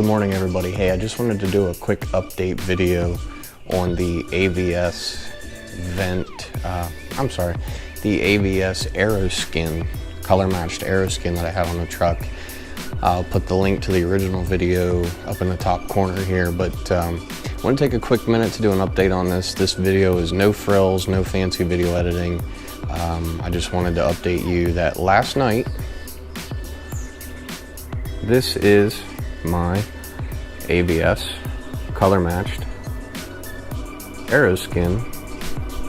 Good morning, everybody. Hey, I just wanted to do a quick update video on the AVS the AVS Aeroskin, color matched Aeroskin that I have on the truck. I'll put the link to the original video up in the top corner here, but I want to take a quick minute to do an update on this. This video is no frills, no fancy video editing. I just wanted to update you that last night, this is my AVS color matched Aeroskin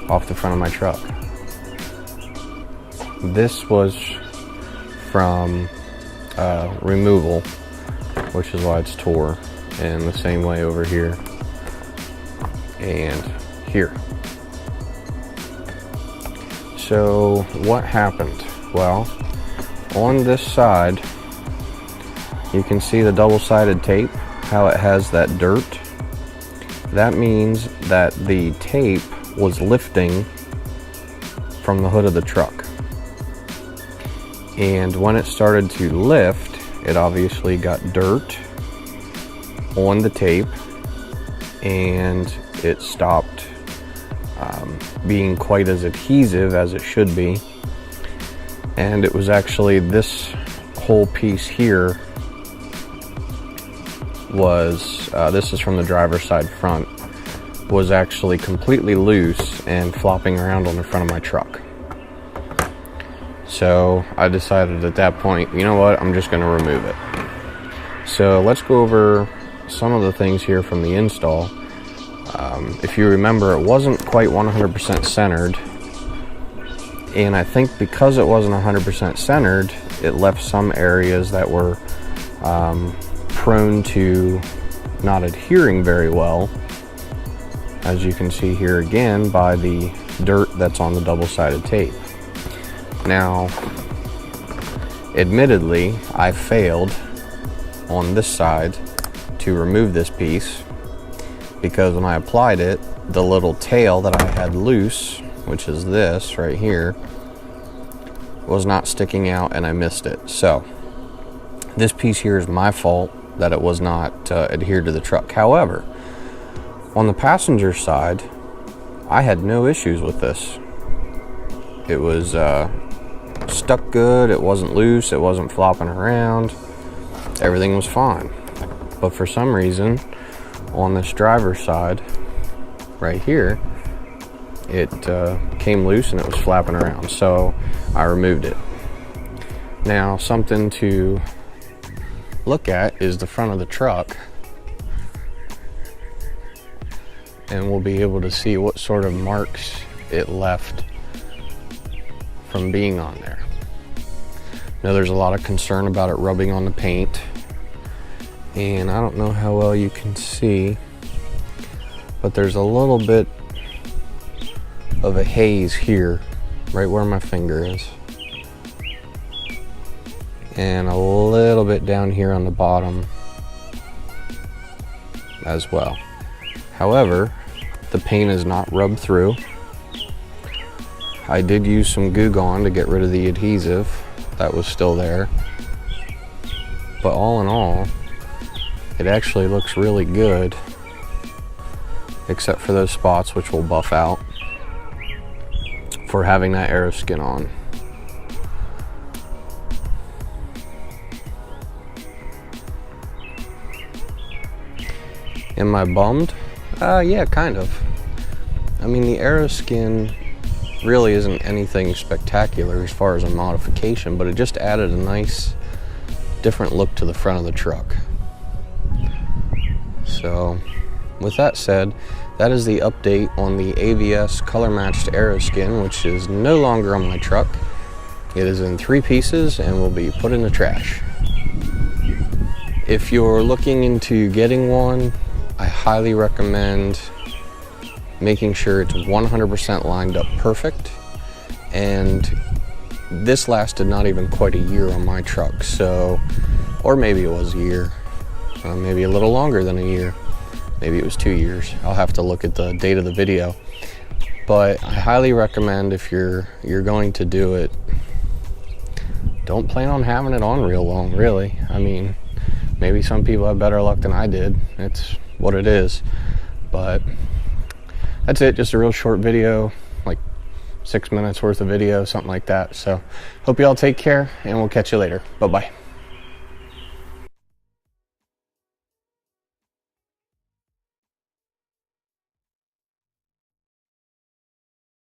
off the front of my truck. This was from Removal, which is why it's tore, and the same way over here and here. So what happened? Well, on this side you can see the double-sided tape, how it has that dirt. That means that the tape was lifting from the hood of the truck. And when it started to lift, it obviously got dirt on the tape and it stopped being quite as adhesive as it should be. And it was actually this whole piece here was, this is from the driver's side front, was actually completely loose and flopping around on the front of my truck. So I decided at that point, you know what, I'm just going to remove it. So let's go over some of the things here from the install. If you remember, it wasn't quite 100% centered, and I think because it wasn't 100% centered, it left some areas that were prone to not adhering very well, as you can see here again by the dirt that's on the double-sided tape. Now, admittedly, I failed on this side to remove this piece because when I applied it, the little tail that I had loose, which is this right here, was not sticking out and I missed it. So this piece here is my fault that it was not adhered to the truck. However, on the passenger side, I had no issues with this. It was stuck good, it wasn't loose, it wasn't flopping around, everything was fine. But for some reason, on this driver's side, right here, it came loose and it was flapping around, so I removed it. Now, something to look at is the front of the truck, and we'll be able to see what sort of marks it left from being on there. Now, there's a lot of concern about it rubbing on the paint, and I don't know how well you can see, but there's a little bit of a haze here, right where my finger is, and a little bit down here on the bottom as well. However, the paint is not rubbed through. I did use some Goo Gone to get rid of the adhesive that was still there, but all in all, it actually looks really good, except for those spots which will buff out for having that Aeroskin on. Am I bummed? Yeah, kind of. I mean, the Aeroskin really isn't anything spectacular as far as a modification, but it just added a nice different look to the front of the truck. So with that said, that is the update on the AVS color matched Aeroskin, which is no longer on my truck. It is in 3 pieces and will be put in the trash. If you're looking into getting one, I highly recommend making sure it's 100% lined up perfect. And this lasted not even quite a year on my truck, so, or maybe it was a year, maybe a little longer than a year, maybe it was 2 years. I'll have to look at the date of the video, but I highly recommend, if you're going to do it, don't plan on having it on real long, really. I mean, Maybe some people have better luck than I did. It's what it is. But that's it. Just a real short video, like 6 minutes worth of video, something like that. So hope you all take care, and we'll catch you later. Bye-bye.